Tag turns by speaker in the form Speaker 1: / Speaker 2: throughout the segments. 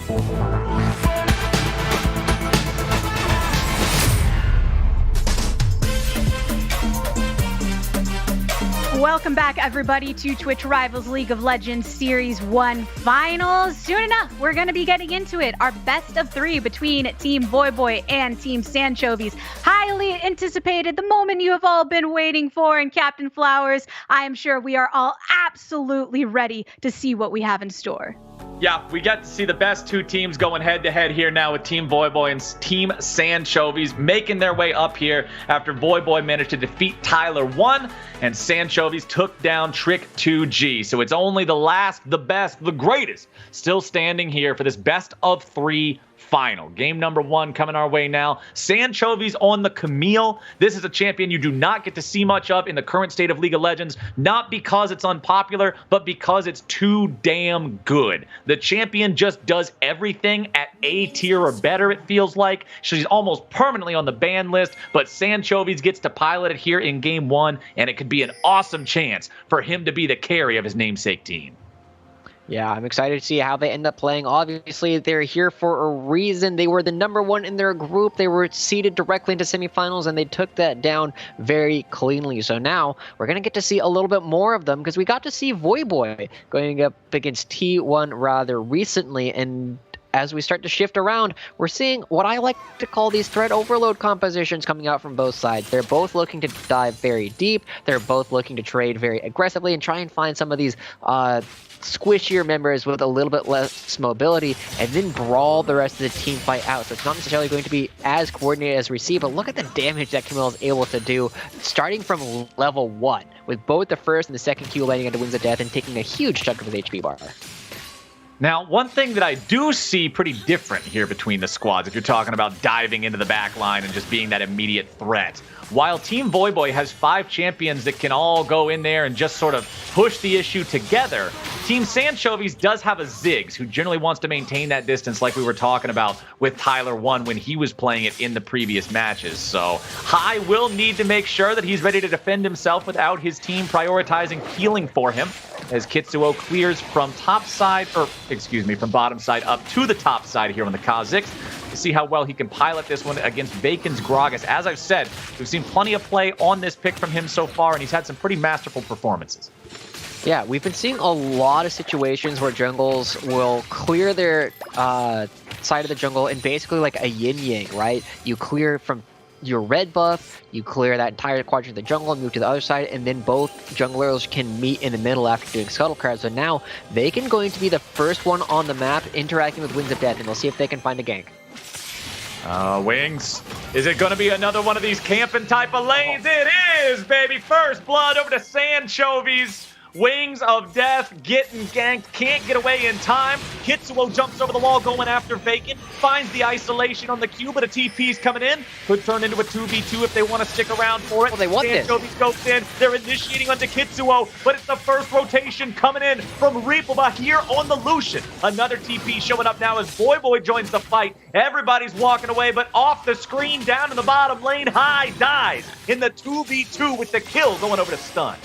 Speaker 1: Welcome back, everybody, to Twitch Rivals League of Legends Series 1 Finals. Soon enough, we're going to be getting into it. Our best of 3 between Team Voyboy and Team Sanchovies. Highly anticipated, the moment you have all been waiting for. And Captain Flowers, I am sure we are all absolutely ready to see what we have in store.
Speaker 2: Yeah, we get to see the best 2 teams going head-to-head here now with Team Voyboy and Team Sanchovies making their way up here after Voyboy managed to defeat Tyler 1 and Sanchovies took down Trick 2G. So it's only the last, the best, the greatest still standing here for this best of 3 final. Game number 1 coming our way now. Sanchovies on the Camille. This is a champion you do not get to see much of in the current state of League of Legends, not because it's unpopular, but because it's too damn good. The champion just does everything at A tier or better, it feels like. She's almost permanently on the ban list, but Sanchovies gets to pilot it here in Game 1, and it could be an awesome chance for him to be the carry of his namesake team.
Speaker 3: Yeah, I'm excited to see how they end up playing. Obviously, they're here for a reason. They were the #1 in their group. They were seeded directly into semifinals, and they took that down very cleanly. So now we're going to get to see a little bit more of them because we got to see Voyboy going up against T1 rather recently. And as we start to shift around, we're seeing what I like to call these threat overload compositions coming out from both sides. They're both looking to dive very deep. They're both looking to trade very aggressively and try and find some of these squishier members with a little bit less mobility and then brawl the rest of the team fight out. So it's not necessarily going to be as coordinated as we see, but look at the damage that Camille is able to do starting from level 1 with both the first and the second Q landing into Wings of Death and taking a huge chunk of his HP bar.
Speaker 2: Now, one thing that I do see pretty different here between the squads, if you're talking about diving into the back line and just being that immediate threat. While Team Voyboy has 5 champions that can all go in there and just sort of push the issue together, Team Sanchovies does have a Ziggs who generally wants to maintain that distance like we were talking about with Tyler 1 when he was playing it in the previous matches. So Hai will need to make sure that he's ready to defend himself without his team prioritizing healing for him as Kitsuo clears from top side, or excuse me, from bottom side up to the top side here on the Kha'Zix to see how well he can pilot this one against Bacon's Gragas. As I've said, we've seen plenty of play on this pick from him so far, and he's had some pretty masterful performances.
Speaker 3: Yeah, we've been seeing a lot of situations where jungles will clear their side of the jungle in basically like a yin-yang, right? You clear from your red buff, you clear that entire quadrant of the jungle and move to the other side, and then both junglers can meet in the middle after doing scuttle crabs. So now they can going to be the first one on the map interacting with Wings of Death, and we'll see if they can find a gank.
Speaker 2: Wings, is it going to be another one of these camping type of lanes? It is, baby. First blood over to Sanchovies. Wings of Death getting ganked, can't get away in time. Kitsuo jumps over the wall going after Bacon, finds the isolation on the Q, but a TP's coming in. Could turn into a 2v2 if they want to stick around for it.
Speaker 3: Well, they want this.
Speaker 2: Sanchovies goes in, they're initiating onto Kitsuo, but it's the first rotation coming in from Reapleba here on the Lucian. Another TP showing up now as Voyboy joins the fight. Everybody's walking away, but off the screen down in the bottom lane, Hai dies in the 2v2 with the kill going over to Stun.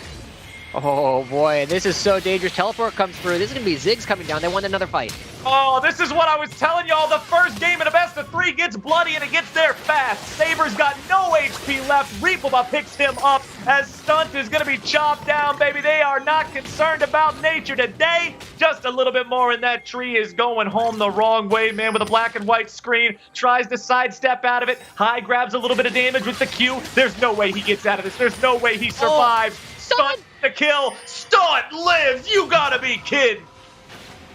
Speaker 3: Oh boy, this is so dangerous. Teleport comes through. This is going to be Ziggs coming down. They want another fight.
Speaker 2: Oh, this is what I was telling y'all. The first game in a best of 3 gets bloody and it gets there fast. Saber's got no HP left. Reapleba picks him up as Stunt is going to be chopped down, baby. They are not concerned about nature today. Just a little bit more and that tree is going home the wrong way, man, with a black and white screen. Tries to sidestep out of it. Hai grabs a little bit of damage with the Q. There's no way he gets out of this. There's no way he survives. Stunt the kill. Stunt lives. You gotta be kidding.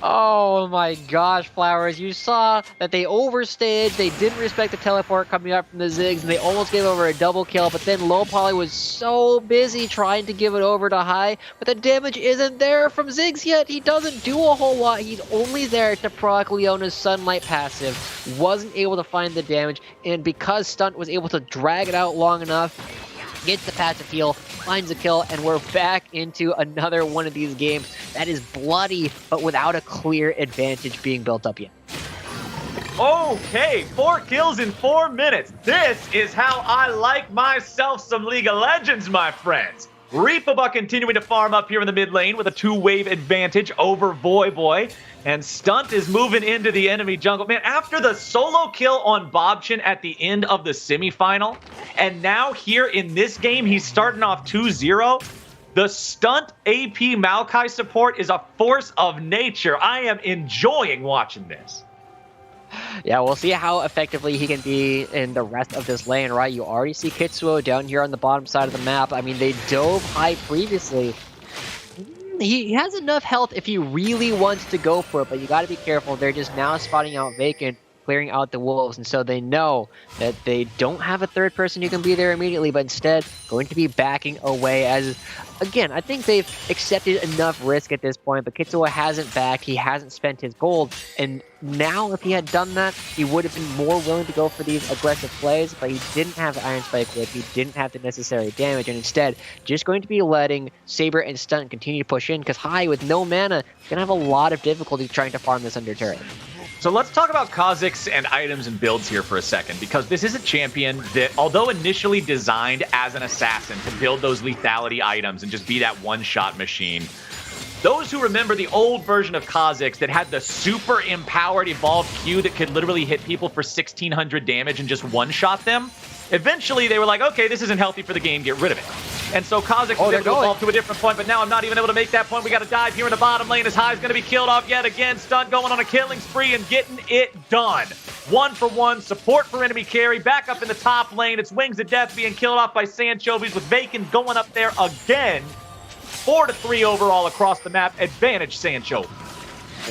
Speaker 3: Oh my gosh, Flowers. You saw that they overstayed. They didn't respect the teleport coming up from the Ziggs, and they almost gave over a double kill, but then Low Poly was so busy trying to give it over to Hai, but the damage isn't there from Ziggs yet. He doesn't do a whole lot. He's only there to proc Leona's Sunlight passive. Wasn't able to find the damage, and because Stunt was able to drag it out long enough, gets the passive heal, finds a kill, and we're back into another one of these games that is bloody, but without a clear advantage being built up yet.
Speaker 2: Okay, 4 kills in 4 minutes. This is how I like myself some League of Legends, my friends. Reapabuck continuing to farm up here in the mid lane with a 2-wave advantage over Voyboy. And Stunt is moving into the enemy jungle. Man, after the solo kill on Bobchin at the end of the semifinal, and now here in this game, he's starting off 2-0. The Stunt AP Maokai support is a force of nature. I am enjoying watching this.
Speaker 3: Yeah, we'll see how effectively he can be in the rest of this lane, right? You already see Kitsuo down here on the bottom side of the map. I mean, they dove high previously. He has enough health if he really wants to go for it, but you got to be careful. They're just now spotting out Vacant, clearing out the wolves, and so they know that they don't have a third person who can be there immediately, but instead going to be backing away. As again, I think they've accepted enough risk at this point, but Kitsuo hasn't backed, he hasn't spent his gold, and now if he had done that, he would have been more willing to go for these aggressive plays, but he didn't have the Iron Spike Whip, he didn't have the necessary damage, and instead just going to be letting Saber and Stunt continue to push in, because Hai with no mana is going to have a lot of difficulty trying to farm this under turret.
Speaker 2: So let's talk about Kha'Zix and items and builds here for a second, because this is a champion that, although initially designed as an assassin to build those lethality items and just be that one-shot machine, those who remember the old version of Kha'Zix that had the super empowered evolved Q that could literally hit people for 1,600 damage and just one-shot them, eventually they were like, okay, this isn't healthy for the game, get rid of it. And so Kha'Zix was able to evolve to a different point, but now I'm not even able to make that point. We got to dive here in the bottom lane as Hai's going to be killed off yet again. Stunt going on a killing spree and getting it done. 1-for-1, support for enemy carry, back up in the top lane. It's Wings of Death being killed off by Sanchovies with Vacant going up there again. 4-3 overall across the map, advantage Sanchovies.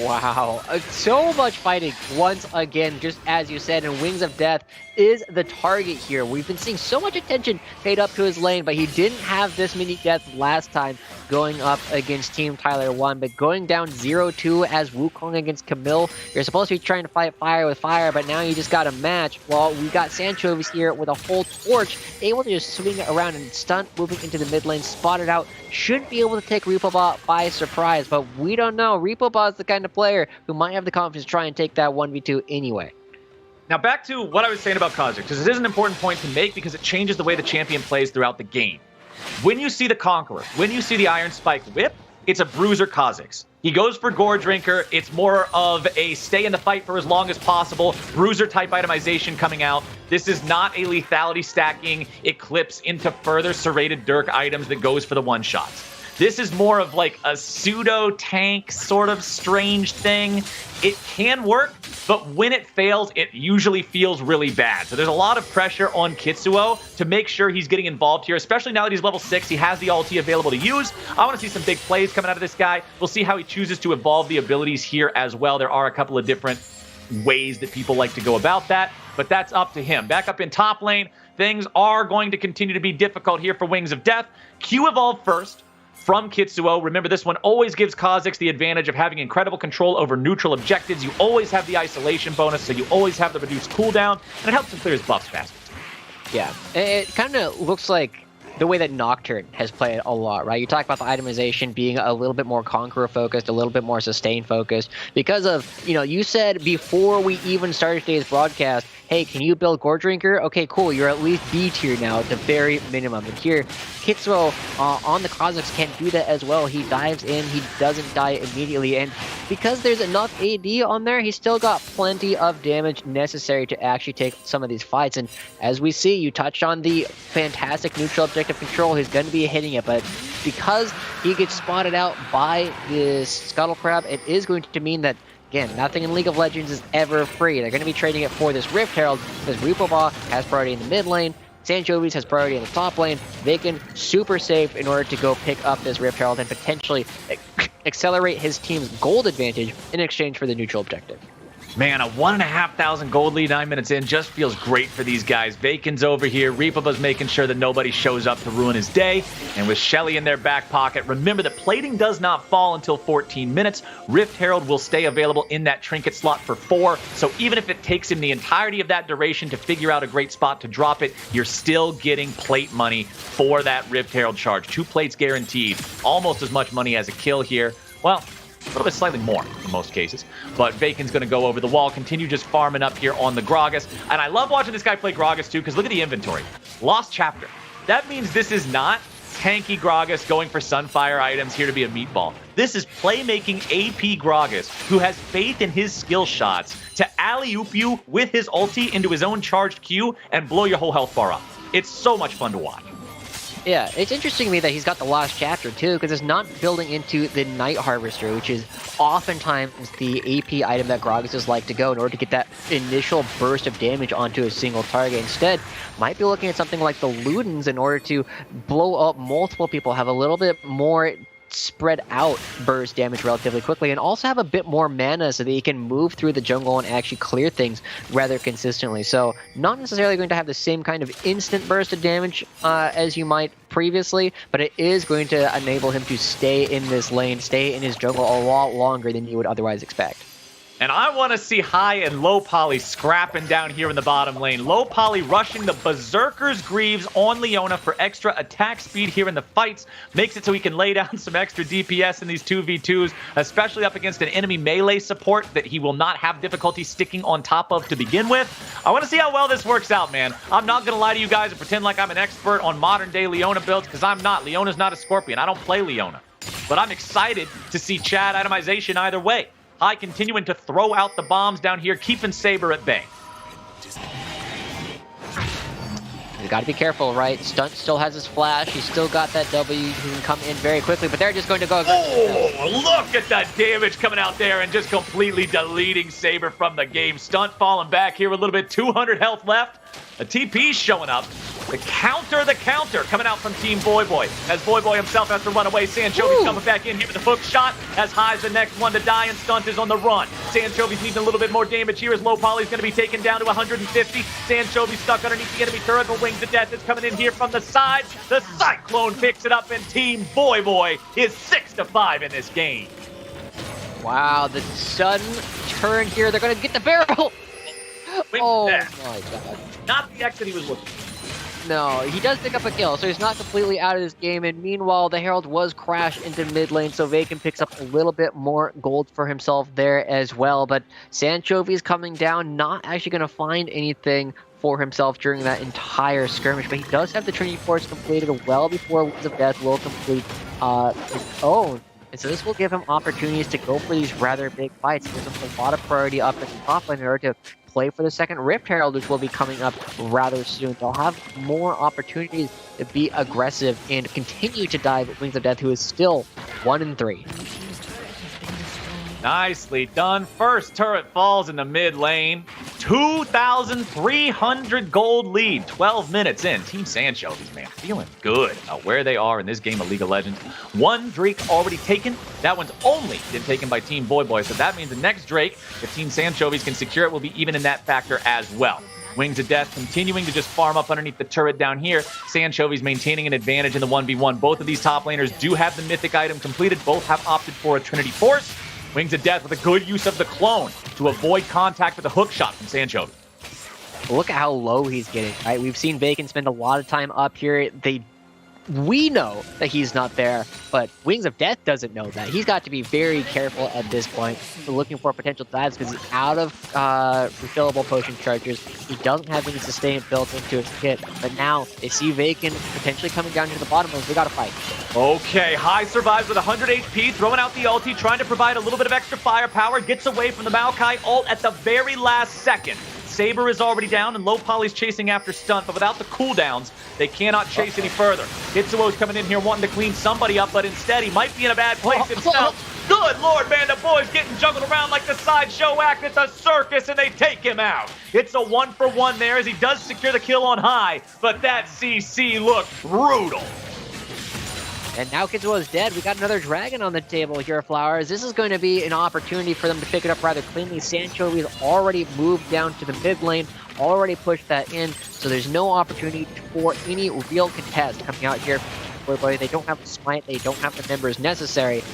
Speaker 3: Wow, so much fighting once again, just as you said, and Wings of Death is the target here. We've been seeing so much attention paid up to his lane, but he didn't have this many deaths last time going up against Team Tyler 1, but going down 0-2 as Wukong against Camille, you're supposed to be trying to fight fire with fire, but now you just got a match. Well, we got Sanchovies here with a whole torch, able to just swing it around and Stunt moving into the mid lane, spotted out, should be able to take Reapabuck by surprise, but we don't know. Reapabuck is the kind of player who might have the confidence to try and take that 1v2 anyway.
Speaker 2: Now back to what I was saying about Kha'Zix, because this is an important point to make because it changes the way the champion plays throughout the game. When you see the Conqueror, when you see the Iron Spike Whip, it's a bruiser Kha'Zix. He goes for Gore Drinker. It's more of a stay in the fight for as long as possible. Bruiser type itemization coming out. This is not a lethality stacking Eclipse into further serrated Dirk items that goes for the one-shots. This is more of like a pseudo-tank sort of strange thing. It can work, but when it fails, it usually feels really bad. So there's a lot of pressure on Kitsuo to make sure he's getting involved here, especially now that he's level 6. He has the ulti available to use. I want to see some big plays coming out of this guy. We'll see how he chooses to evolve the abilities here as well. There are a couple of different ways that people like to go about that, but that's up to him. Back up in top lane, things are going to continue to be difficult here for Wings of Death. Q evolve first from Kitsuo. Remember, this one always gives Kha'Zix the advantage of having incredible control over neutral objectives. You always have the isolation bonus, so you always have the reduced cooldown, and it helps him clear his buffs faster.
Speaker 3: Yeah, it kind of looks like the way that Nocturne has played a lot, right? You talk about the itemization being a little bit more Conqueror focused, a little bit more Sustain focused, because of, you said before we even started today's broadcast, hey, can you build Gore Drinker? Okay, cool, you're at least B tier now at the very minimum. And here, Kitsuo on the Kha'Zix can't do that as well. He dives in, he doesn't die immediately, and because there's enough AD on there, he's still got plenty of damage necessary to actually take some of these fights. And as we see, you touched on the fantastic neutral objective control, he's going to be hitting it, but because he gets spotted out by this Scuttle Crab, it is going to mean that, again, nothing in League of Legends is ever free. They're going to be trading it for this Rift Herald, because Reapabuck has priority in the mid lane, Sanchovies has priority in the top lane. They can super safe in order to go pick up this Rift Herald and potentially accelerate his team's gold advantage in exchange for the neutral objective.
Speaker 2: Man, a 1,500 gold lead 9 minutes in just feels great for these guys. Vacant's over here. Reapabuck's making sure that nobody shows up to ruin his day. And with Shelly in their back pocket, remember that plating does not fall until 14 minutes. Rift Herald will stay available in that trinket slot for 4. So even if it takes him the entirety of that duration to figure out a great spot to drop it, you're still getting plate money for that Rift Herald charge. 2 plates guaranteed. Almost as much money as a kill here. Well, a little bit slightly more in most cases. But Vacant's going to go over the wall, continue just farming up here on the Gragas. And I love watching this guy play Gragas too, because look at the inventory. Lost chapter. That means this is not tanky Gragas going for Sunfire items here to be a meatball. This is playmaking AP Gragas, who has faith in his skill shots to alley-oop you with his ulti into his own charged Q and blow your whole health bar up. It's so much fun to watch.
Speaker 3: Yeah, it's interesting to me that he's got the Lost Chapter too, because it's not building into the Night Harvester, which is oftentimes the AP item that Gragas like to go in order to get that initial burst of damage onto a single target. Instead, might be looking at something like the Ludens in order to blow up multiple people, have a little bit more spread out burst damage relatively quickly, and also have a bit more mana so that he can move through the jungle and actually clear things rather consistently. So not necessarily going to have the same kind of instant burst of damage as you might previously, but it is going to enable him to stay in this lane, stay in his jungle a lot longer than you would otherwise expect.
Speaker 2: And I want to see high and low poly scrapping down here in the bottom lane. Low poly rushing the Berserker's Greaves on Leona for extra attack speed here in the fights. Makes it so he can lay down some extra DPS in these 2v2s, especially up against an enemy melee support that he will not have difficulty sticking on top of to begin with. I want to see how well this works out, man. I'm not going to lie to you guys and pretend like I'm an expert on modern day Leona builds, because I'm not. Leona's not a Scorpion. I don't play Leona. But I'm excited to see Chad itemization either way. High continuing to throw out the bombs down here, keeping Saber at bay.
Speaker 3: You got to be careful, right? Stunt still has his flash. He's still got that W. He can come in very quickly, but they're just going to go.
Speaker 2: Oh, look at that damage coming out there and just completely deleting Saber from the game. Stunt falling back here a little bit. 200 health left. A TP's showing up. The counter coming out from Team Voyboy. As Voyboy himself has to run away, Sanchovies coming back in here with the hook shot. As High's the next one to die, and Stunt is on the run. Sanchovies needing a little bit more damage here as Low Poly's going to be taken down to 150. Sanchovies stuck underneath the enemy turret, but Wings of Death is coming in here from the side. The Cyclone picks it up, and Team Voyboy is 6-5 in this game.
Speaker 3: Wow, the sudden turn here. They're going to get the barrel. Oh my god.
Speaker 2: Not the exit he was looking for.
Speaker 3: No, he does pick up a kill, so he's not completely out of this game. And meanwhile, the Herald was crashed into mid lane, so Vacant picks up a little bit more gold for himself there as well. But Sanchovies coming down, not actually going to find anything for himself during that entire skirmish. But he does have the Trinity Force completed well before Winds of Death will complete his own. And so this will give him opportunities to go for these rather big fights. It gives him a lot of priority up at the top lane in order to play for the second Rift Herald, which will be coming up rather soon. They'll have more opportunities to be aggressive and continue to dive at Wings of Death, who is still 1-3.
Speaker 2: Nicely done. First turret falls in the mid lane. 2,300 gold lead. 12 minutes in. Team Sanchovies, man, feeling good about where they are in this game of League of Legends. One Drake already taken. That one's only been taken by Team Voyboy. So that means the next Drake, if Team Sanchovies can secure it, will be even in that factor as well. Wings of Death continuing to just farm up underneath the turret down here. Sanchovies maintaining an advantage in the 1v1. Both of these top laners do have the mythic item completed. Both have opted for a Trinity Force. Wings of Death with a good use of the clone to avoid contact with a hook shot from Sanchovies.
Speaker 3: Look at how low he's getting, right? We've seen Vacant spend a lot of time up here. We know that he's not there, but Wings of Death doesn't know that. He's got to be very careful at this point. We're looking for potential dives because he's out of refillable potion chargers. He doesn't have any sustain built into his kit, but now they see Vacant potentially coming down to the bottom lane. They got to fight.
Speaker 2: Okay, High survives with 100 HP, throwing out the ulti, trying to provide a little bit of extra firepower, gets away from the Maokai ult at the very last second. Saber is already down, and Low Poly's chasing after Stunt, but without the cooldowns, they cannot chase any further. Hitsuo's coming in here wanting to clean somebody up, but instead he might be in a bad place himself. Good lord, man, the boy's getting juggled around like the sideshow act at the circus, and they take him out. It's a 1-for-1 there as he does secure the kill on High, but that CC looked brutal.
Speaker 3: And now Kitsuo is dead. We got another dragon on the table here, Flowers. This is going to be an opportunity for them to pick it up rather cleanly. Sanchovies already moved down to the mid lane, already pushed that in, so there's no opportunity for any real contest coming out here. Voyboy, they don't have the smite, they don't have the members necessary.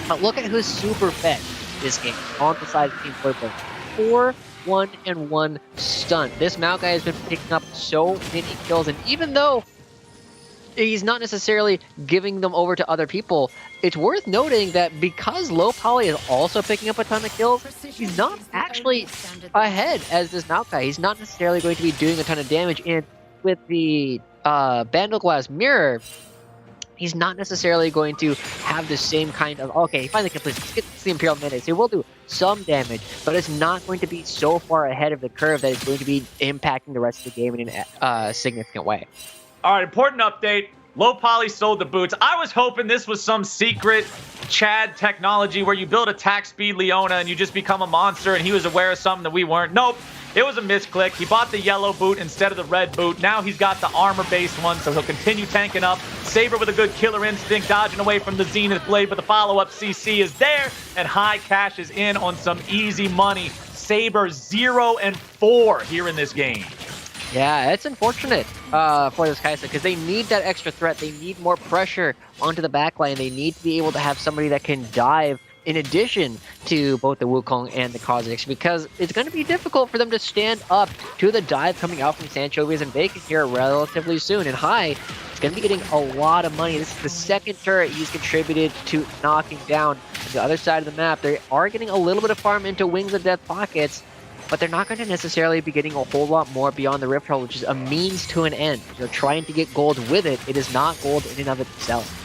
Speaker 3: But look at who's super fed this game on the side of Team Voyboy. 4-1-1 Stunt. This Maokai has been picking up so many kills, and even though he's not necessarily giving them over to other people, it's worth noting that because Low Poly is also picking up a ton of kills, he's not actually ahead as this Maokai. He's not necessarily going to be doing a ton of damage, and with the Bandle Glass Mirror, he's not necessarily going to have the same kind of, okay, he finally completes, let's get the Imperial Menace. He will do some damage, but it's not going to be so far ahead of the curve that it's going to be impacting the rest of the game in a significant way.
Speaker 2: All right, important update. Low Poly sold the boots. I was hoping this was some secret Chad technology where you build attack speed Leona and you just become a monster, and he was aware of something that we weren't. Nope. It was a misclick. He bought the yellow boot instead of the red boot. Now he's got the armor-based one, so he'll continue tanking up. Saber with a good killer instinct, dodging away from the Zenith Blade, but the follow-up CC is there, and High cashes in on some easy money. Saber 0-4 here in this game.
Speaker 3: Yeah, it's unfortunate for this Kai'Sa because they need that extra threat. They need more pressure onto the backline. They need to be able to have somebody that can dive in addition to both the Wukong and the Kha'Zix, because it's going to be difficult for them to stand up to the dive coming out from Sanchovies and Bacon here relatively soon. And High is going to be getting a lot of money. This is the second turret he's contributed to knocking down. On the other side of the map, they are getting a little bit of farm into Wings of Death pockets, but they're not going to necessarily be getting a whole lot more beyond the Rift Herald, which is a means to an end. They're trying to get gold with it. It is not gold in and of itself.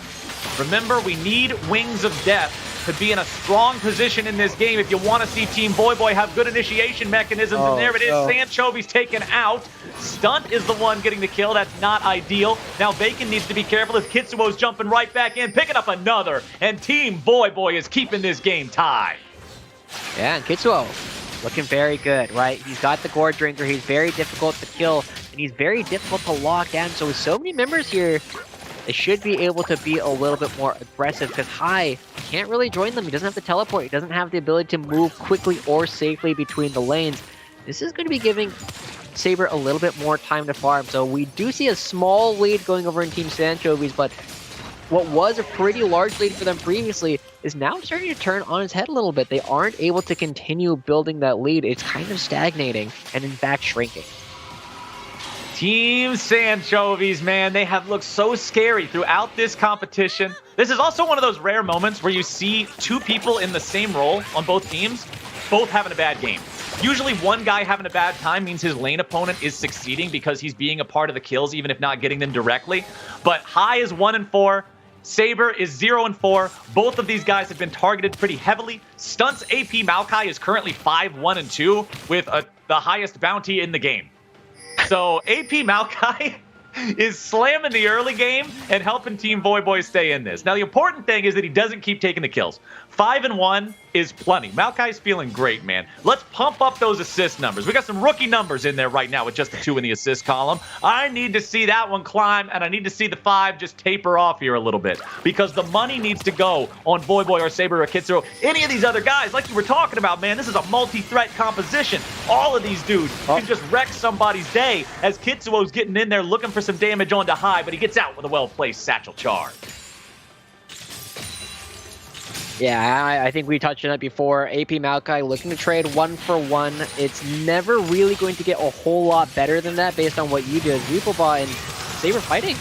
Speaker 2: Remember, we need Wings of Death to be in a strong position in this game if you want to see Team Voyboy have good initiation mechanisms. And there it is, Sanchovies taken out. Stunt is the one getting the kill. That's not ideal. Now Bacon needs to be careful as Kitsuo's jumping right back in, picking up another. And Team Voyboy is keeping this game tied.
Speaker 3: Yeah, and Kitsuo looking very good, right? He's got the Gore Drinker. He's very difficult to kill, and he's very difficult to lock down. So with so many members here, they should be able to be a little bit more aggressive because High can't really join them. He doesn't have the teleport. He doesn't have the ability to move quickly or safely between the lanes. This is going to be giving Saber a little bit more time to farm. So we do see a small lead going over in Team Sanchovies, but what was a pretty large lead for them previously is now starting to turn on its head a little bit. They aren't able to continue building that lead. It's kind of stagnating and in fact shrinking.
Speaker 2: Team Sanchovies, man, they have looked so scary throughout this competition. This is also one of those rare moments where you see two people in the same role on both teams, both having a bad game. Usually one guy having a bad time means his lane opponent is succeeding because he's being a part of the kills, even if not getting them directly. But High is 1-4. Saber is 0-4. Both of these guys have been targeted pretty heavily. Stunt's AP Maokai is currently 5-1-2 with the highest bounty in the game. So AP Maokai is slamming the early game and helping Team Voyboy stay in this. Now, the important thing is that he doesn't keep taking the kills. 5-1 is plenty. Maokai's feeling great, man. Let's pump up those assist numbers. We got some rookie numbers in there right now with just the 2 in the assist column. I need to see that one climb, and I need to see the 5 just taper off here a little bit because the money needs to go on Voyboy or Saber or Kitsuo. Any of these other guys, like you were talking about, man, this is a multi-threat composition. All of these dudes can just wreck somebody's day as Kitsuo's getting in there looking for some damage onto High, but he gets out with a well-placed satchel charge.
Speaker 3: Yeah, I think we touched on it before. AP Maokai looking to trade 1-for-1. It's never really going to get a whole lot better than that based on what you do as Reapoba and Saber fighting.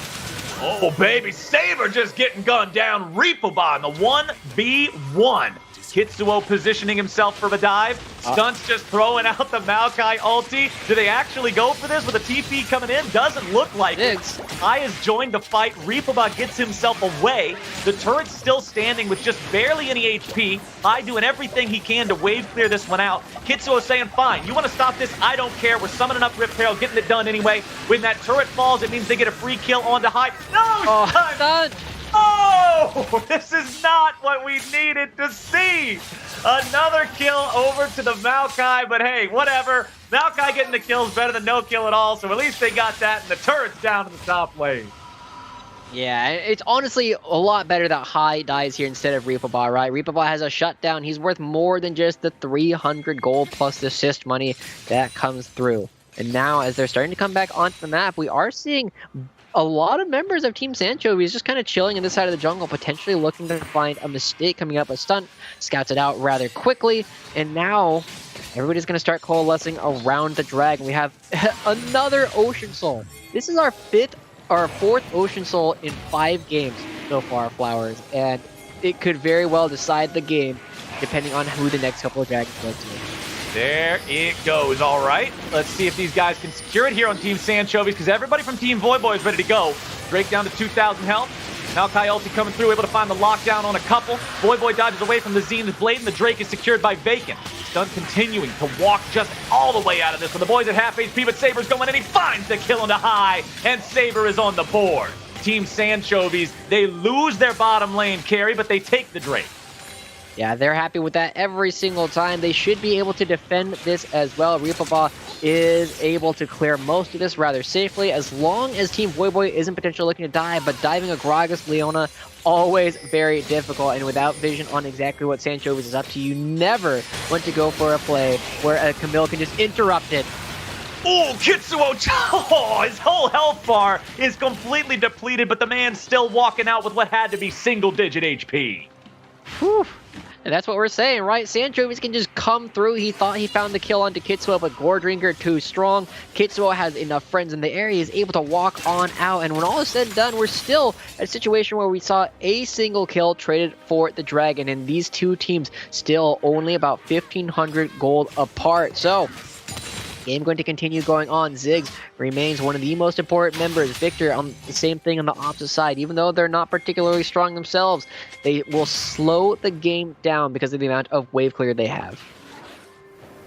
Speaker 2: Oh, baby, Saber just getting gunned down. Reapoba in the 1v1. Kitsuo positioning himself for the dive. Stunt's just throwing out the Maokai ulti. Do they actually go for this with a TP coming in? Doesn't look like it. High has joined the fight. Reapoba gets himself away. The turret's still standing with just barely any HP. High doing everything he can to wave clear this one out. Kitsuo saying, fine, you want to stop this? I don't care. We're summoning up Rift Herald, getting it done anyway. When that turret falls, it means they get a free kill onto High. No, Stunt! Oh, this is not what we needed to see. Another kill over to the Maokai, but hey, whatever. Maokai getting the kills better than no kill at all, so at least they got that, and the turret's down to the top lane.
Speaker 3: Yeah, it's honestly a lot better that High dies here instead of Reapoba, right? Reapoba has a shutdown. He's worth more than just the 300 gold plus the assist money that comes through. And now, as they're starting to come back onto the map, we are seeing a lot of members of Team Sanchovies just kind of chilling in this side of the jungle, potentially looking to find a mistake coming up. A Stunt scouts it out rather quickly, and now everybody's going to start coalescing around the dragon. We have another Ocean Soul. This is our fourth Ocean Soul in 5 games so far, Flowers, and it could very well decide the game depending on who the next couple of dragons go to.
Speaker 2: There it goes. All right. Let's see if these guys can secure it here on Team Sanchovies because everybody from Team Voyboy is ready to go. Drake down to 2,000 health. Maokai ulti coming through, able to find the lockdown on a couple. Voyboy dodges away from the Zenith Blade, and the Drake is secured by Vacant. Stun continuing to walk just all the way out of this with the boys at half HP, but Saber's going in, he finds the kill on the high, and Saber is on the board. Team Sanchovies, they lose their bottom lane carry, but they take the Drake.
Speaker 3: Yeah, they're happy with that every single time. They should be able to defend this as well. Ripaba is able to clear most of this rather safely as long as Team Voyboy isn't potentially looking to dive, but diving a Gragas Leona, always very difficult, and without vision on exactly what Sanchovies is up to, you never want to go for a play where a Camille can just interrupt it.
Speaker 2: Ooh, Kitsuo, oh, his whole health bar is completely depleted, but the man's still walking out with what had to be single-digit HP.
Speaker 3: Whew. And that's what we're saying, right? Sanchovies can just come through. He thought he found the kill onto Kitsuo, but Goredrinker too strong. Kitsuo has enough friends in the area. He's able to walk on out. And when all is said and done, we're still at a situation where we saw a single kill traded for the Dragon. And these two teams still only about 1,500 gold apart. So, game going to continue going on. Ziggs remains one of the most important members. Victor on the same thing on the opposite side. Even though they're not particularly strong themselves, they will slow the game down because of the amount of wave clear they have.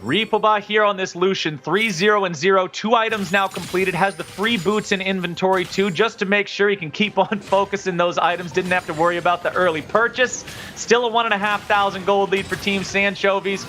Speaker 2: Ripaba here on this Lucian, 3-0 and 0, 2 items now completed, has the free boots in inventory too, just to make sure he can keep on focusing those items, didn't have to worry about the early purchase. Still a 1,500 gold lead for Team Sanchovies,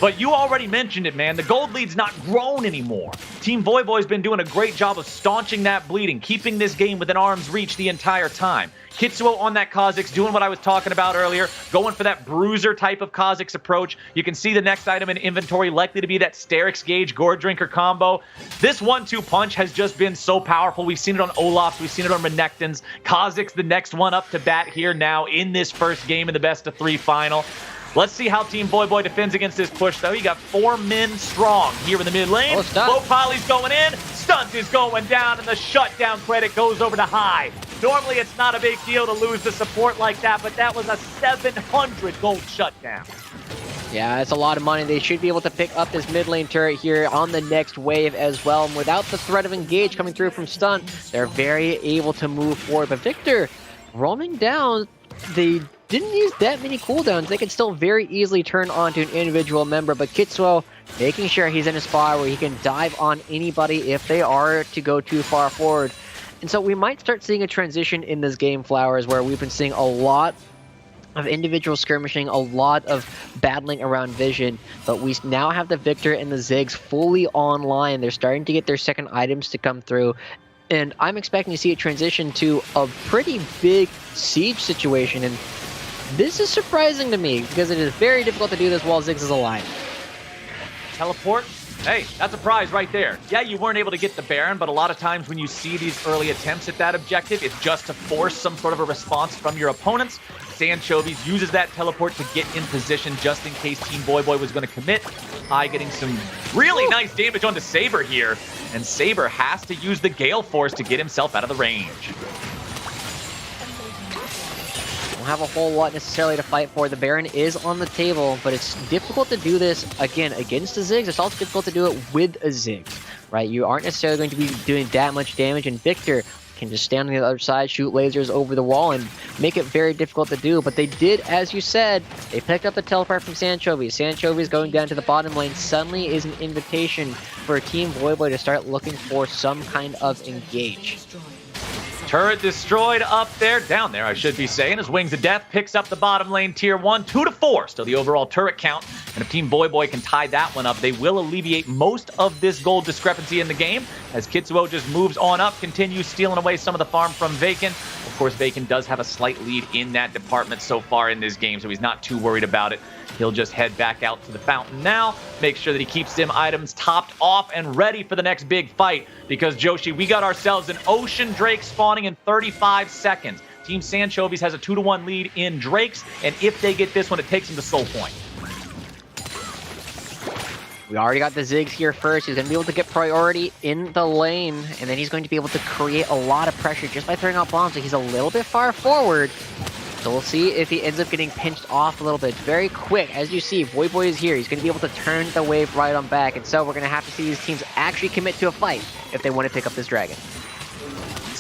Speaker 2: but you already mentioned it, man, the gold lead's not grown anymore. Team Voyboy's been doing a great job of staunching that bleeding, keeping this game within arm's reach the entire time. Kitsuo on that Kha'Zix, doing what I was talking about earlier, going for that bruiser type of Kha'Zix approach. You can see the next item in inventory likely to be that Sterix Gauge Goredrinker combo. This 1-2 punch has just been so powerful. We've seen it on Olaf's, we've seen it on Renekton's. Kha'Zix, the next one up to bat here now in this first game in the best-of-3 final. Let's see how Team Voyboy defends against this push, though. You got 4 men strong here in the mid lane. Low Poly's going in. Stunt is going down, and the shutdown credit goes over to High. Normally, it's not a big deal to lose the support like that, but that was a 700 gold shutdown.
Speaker 3: Yeah, it's a lot of money. They should be able to pick up this mid lane turret here on the next wave as well. And without the threat of engage coming through from Stun, they're very able to move forward. But Victor, roaming down, they didn't use that many cooldowns. They can still very easily turn onto an individual member, but Kitsuo making sure he's in a spot where he can dive on anybody if they are to go too far forward. And so we might start seeing a transition in this game, Flowers, where we've been seeing a lot of individual skirmishing, a lot of battling around vision, but we now have the Victor and the Ziggs fully online. They're starting to get their second items to come through. And I'm expecting to see it transition to a pretty big siege situation. And this is surprising to me because it is very difficult to do this while Ziggs is alive.
Speaker 2: Teleport? Hey, that's a prize right there. Yeah, you weren't able to get the Baron, but a lot of times when you see these early attempts at that objective, it's just to force some sort of a response from your opponents. Sanchovies uses that teleport to get in position just in case Team Voyboy was going to commit. High getting some really nice damage onto Saber here, and Saber has to use the Gale Force to get himself out of the range.
Speaker 3: Don't have a whole lot necessarily to fight for. The Baron is on the table, but it's difficult to do this, again, against the Ziggs. It's also difficult to do it with a Ziggs, right? You aren't necessarily going to be doing that much damage, and Victor can just stand on the other side, shoot lasers over the wall, and make it very difficult to do. But they did, as you said, they picked up the teleport from Sanchovies. Sanchovies going down to the bottom lane suddenly is an invitation for Team Voyboy to start looking for some kind of engage.
Speaker 2: Turret destroyed up there, down there I should be saying, as Wings of Death picks up the bottom lane tier 1, 2-4, still the overall turret count. And if Team Voyboy can tie that one up, they will alleviate most of this gold discrepancy in the game, as Kitsuo just moves on up, continues stealing away some of the farm from Vacant. Of course, Vacant does have a slight lead in that department so far in this game, so he's not too worried about it. He'll just head back out to the fountain now, make sure that he keeps them items topped off and ready for the next big fight. Because, Joshi, we got ourselves an Ocean Drake spawning in 35 seconds. Team Sanchovies has a 2-1 lead in Drakes, and if they get this one, it takes them to Soul Point.
Speaker 3: We already got the Ziggs here first. He's going to be able to get priority in the lane, and then he's going to be able to create a lot of pressure just by throwing out bombs. So he's a little bit far forward. So we'll see if he ends up getting pinched off a little bit. Very quick. As you see, Voyboy is here. He's going to be able to turn the wave right on back. And so we're going to have to see these teams actually commit to a fight if they want to pick up this dragon.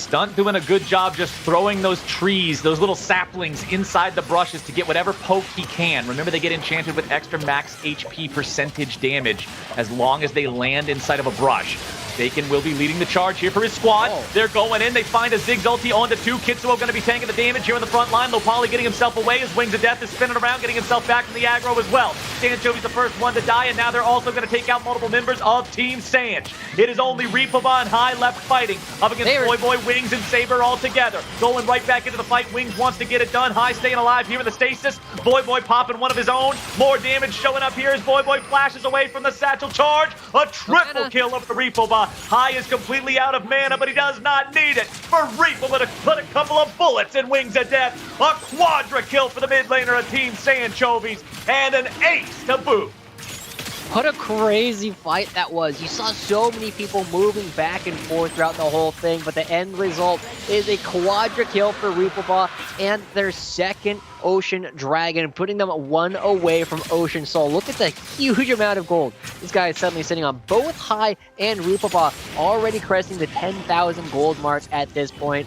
Speaker 2: Stunt doing a good job just throwing those trees, those little saplings inside the brushes to get whatever poke he can. Remember, they get enchanted with extra max HP percentage damage as long as they land inside of a brush. Bacon will be leading the charge here for his squad. They're going in. They find a Ziggs ulti onto 2. Kitsuo going to be tanking the damage here in the front line. Lopali getting himself away. His Wings of Death is spinning around, getting himself back from the aggro as well. Sanchovies the first one to die, and now they're also going to take out multiple members of Team Sanch. It is only Reaper on high left fighting up against Voyboy, Wings, and Saber all together. Going right back into the fight. Wings wants to get it done. High staying alive here in the stasis. Voyboy popping one of his own. More damage showing up here as Voyboy flashes away from the satchel charge. A triple kill over the Reaper. High is completely out of mana, but he does not need it. For Reaper to put a couple of bullets in Wings of Death. A quadra kill for the mid laner of Team Sanchovies, and an ace to boot.
Speaker 3: What a crazy fight that was. You saw so many people moving back and forth throughout the whole thing, but the end result is a quadra kill for Reaper and their second Ocean Dragon, putting them one away from Ocean Soul. Look at the huge amount of gold. This guy is suddenly sitting on both High and Reaper, already cresting the 10,000 gold mark at this point.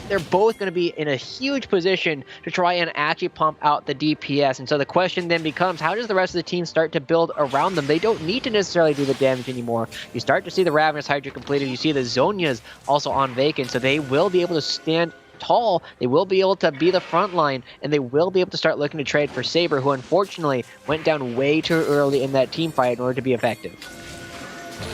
Speaker 3: They're both going to be in a huge position to try and actually pump out the DPS. And so the question then becomes, how does the rest of the team start to build around them? They don't need to necessarily do the damage anymore. You start to see the Ravenous Hydra completed. You see the Zonias also on vacant, so they will be able to stand tall, they will be able to be the front line, and they will be able to start looking to trade for Saber, who unfortunately went down way too early in that team fight in order to be effective.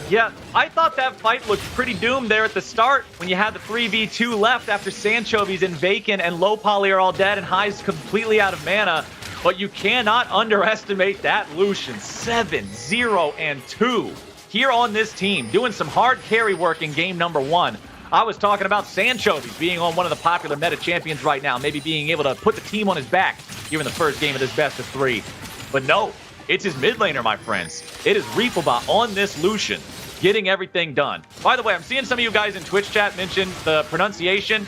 Speaker 2: Yeah, I thought that fight looked pretty doomed there at the start when you had the 3v2 left after Sanchovies and Bacon and Low Poly are all dead and High's completely out of mana. But you cannot underestimate that Lucian. 7-0-2 here on this team, doing some hard carry work in game number 1. I was talking about Sanchovies being on one of the popular meta champions right now, maybe being able to put the team on his back here in the first game of this best of 3. But no, it's his mid laner, my friends. It is Reaperbot on this Lucian, getting everything done. By the way, I'm seeing some of you guys in Twitch chat mention the pronunciation.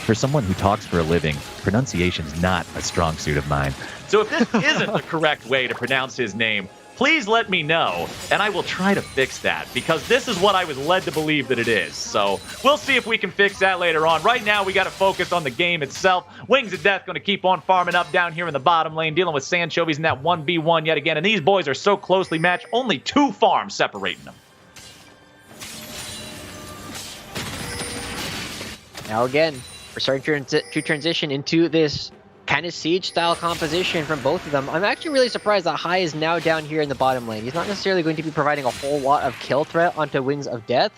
Speaker 2: For someone who talks for a living, pronunciation's not a strong suit of mine. So if this isn't the correct way to pronounce his name, please let me know, and I will try to fix that, because this is what I was led to believe that it is. So we'll see if we can fix that later on. Right now, we got to focus on the game itself. Wings of Death going to keep on farming up down here in the bottom lane, dealing with Sanchovies in that 1v1 yet again. And these boys are so closely matched, only 2 farms separating them.
Speaker 3: Now again, we're starting to transition into this kind of siege-style composition from both of them. I'm actually really surprised that High is now down here in the bottom lane. He's not necessarily going to be providing a whole lot of kill threat onto Wings of Death,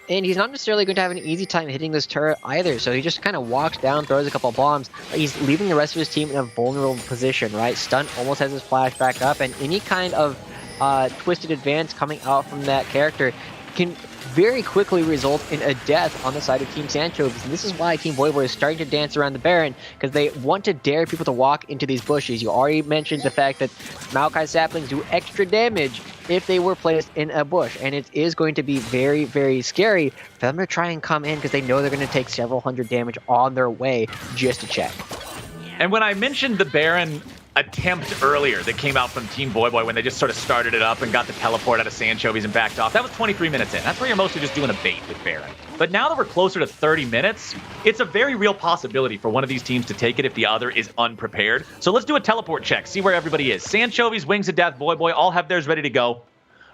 Speaker 3: and he's not necessarily going to have an easy time hitting this turret either, so he just kind of walks down, throws a couple bombs. He's leaving the rest of his team in a vulnerable position, right? Stunt almost has his flash back up, and any kind of twisted advance coming out from that character can very quickly result in a death on the side of Team Sanchovies. And this is why Team Voyboy is starting to dance around the Baron, because they want to dare people to walk into these bushes. You already mentioned the fact that Maokai saplings do extra damage if they were placed in a bush, and it is going to be very, very scary for them to try and come in, because they know they're going to take several hundred damage on their way just to check.
Speaker 2: And when I mentioned the Baron attempt earlier that came out from Team Voyboy when they just sort of started it up and got the teleport out of Sanchovies and backed off, that was 23 minutes in. That's where you're mostly just doing a bait with Baron. But now that we're closer to 30 minutes, it's a very real possibility for one of these teams to take it if the other is unprepared. So let's do a teleport check, see where everybody is. Sanchovies, Wings of Death, Voyboy all have theirs ready to go.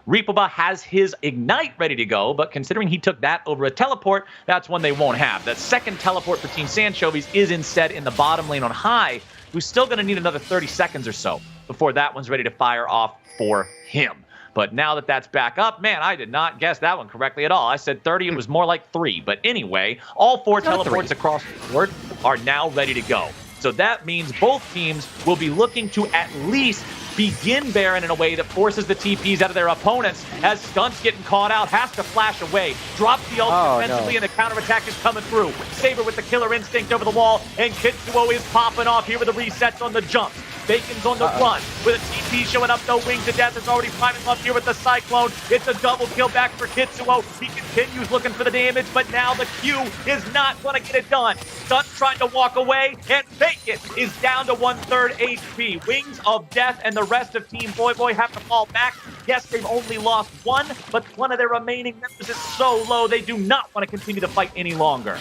Speaker 2: Reapoba has his Ignite ready to go, but considering he took that over a teleport, that's one they won't have. That second teleport for Team Sanchovies is instead in the bottom lane on High, who's still going to need another 30 seconds or so before that one's ready to fire off for him. But now that that's back up, man, I did not guess that one correctly at all. I said 30, it was more like 3. But anyway, all 4 teleports across the board are now ready to go. So that means both teams will be looking to at least begin Baron in a way that forces the TPs out of their opponents, as Stunt's getting caught out, has to flash away, drops the ult defensively, and the counterattack is coming through. Saber with the killer instinct over the wall, and Kitsuo is popping off here with the resets on the jumps. Bacon's on the run with a TP showing up. No Wings of Death is already climbing up here with the Cyclone. It's a double kill back for Kitsuo. He continues looking for the damage, but now the Q is not going to get it done. Stunt's trying to walk away, and Bacon is down to 1/3 HP. Wings of Death and the rest of Team Voyboy have to fall back. Yes, they've only lost 1, but one of their remaining members is so low they do not want to continue to fight any longer.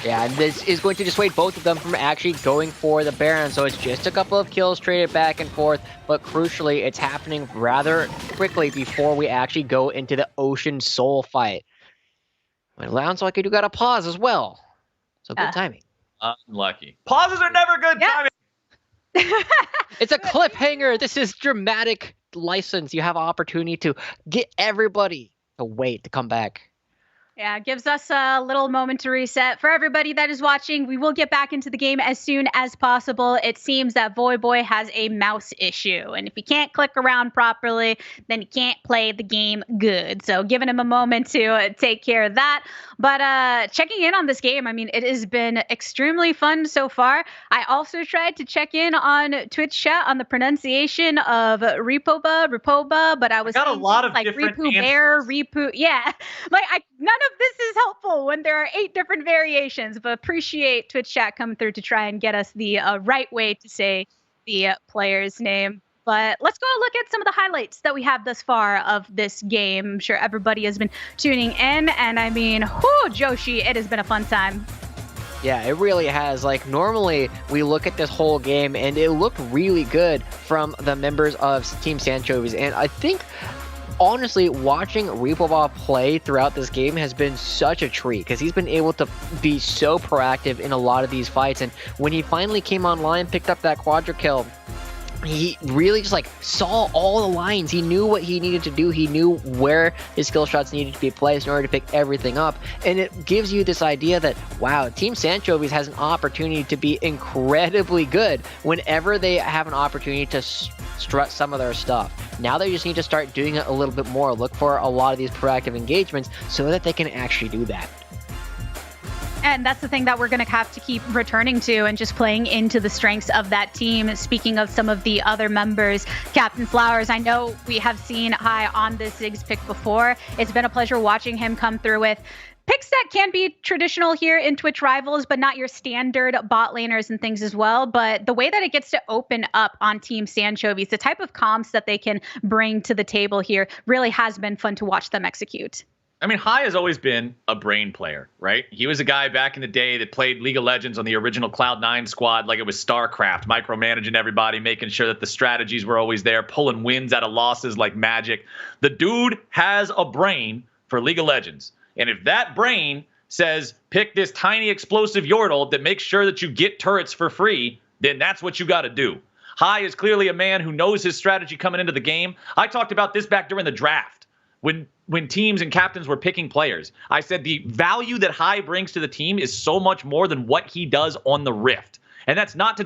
Speaker 3: Yeah, and this is going to dissuade both of them from actually going for the Baron. So it's just a couple of kills traded back and forth, but crucially, it's happening rather quickly before we actually go into the Ocean Soul fight. It sounds like you do got to pause as well. So good timing.
Speaker 2: Unlucky. Pauses are never good timing.
Speaker 3: It's a cliffhanger. This is dramatic license. You have an opportunity to get everybody to wait to come back.
Speaker 1: Yeah, it gives us a little moment to reset. For everybody that is watching, we will get back into the game as soon as possible. It seems that Voyboy has a mouse issue, and if he can't click around properly, then he can't play the game good. So giving him a moment to take care of that. But checking in on this game, I mean, it has been extremely fun so far. I also tried to check in on Twitch chat on the pronunciation of Ripoba, but I was
Speaker 2: got a lot of
Speaker 1: like
Speaker 2: different
Speaker 1: Ripu Bear, Ripu, yeah, like none of this is helpful when there are 8 different variations, but appreciate Twitch chat coming through to try and get us the right way to say the player's name. But let's go look at some of the highlights that we have thus far of this game. I'm sure everybody has been tuning in, and I mean, whoo, Joshi, it has been a fun time.
Speaker 3: Yeah, it really has. Like, normally we look at this whole game and it looked really good from the members of Team Sanchovies, and I think honestly, watching Ripoba play throughout this game has been such a treat because he's been able to be so proactive in a lot of these fights. And when he finally came online, picked up that quadra kill, he really just like saw all the lines. He knew what he needed to do. He knew where his skill shots needed to be placed in order to pick everything up. And it gives you this idea that, wow, Team Sanchovies has an opportunity to be incredibly good whenever they have an opportunity to strut some of their stuff. Now they just need to start doing it a little bit more. Look for a lot of these proactive engagements so that they can actually do that.
Speaker 1: And that's the thing that we're going to have to keep returning to and just playing into the strengths of that team. Speaking of some of the other members, Captain Flowers, I know we have seen high on this Ziggs pick before. It's been a pleasure watching him come through with picks that can be traditional here in Twitch Rivals, but not your standard bot laners and things as well. But the way that it gets to open up on Team Sanchovies, the type of comps that they can bring to the table here really has been fun to watch them execute.
Speaker 2: I mean, High has always been a brain player, right? He was a guy back in the day that played League of Legends on the original Cloud9 squad like it was StarCraft, micromanaging everybody, making sure that the strategies were always there, pulling wins out of losses like magic. The dude has a brain for League of Legends. And if that brain says, pick this tiny explosive Yordle that makes sure that you get turrets for free, then that's what you got to do. High is clearly a man who knows his strategy coming into the game. I talked about this back during the draft. When teams and captains were picking players, I said the value that High brings to the team is so much more than what he does on the Rift. And that's not to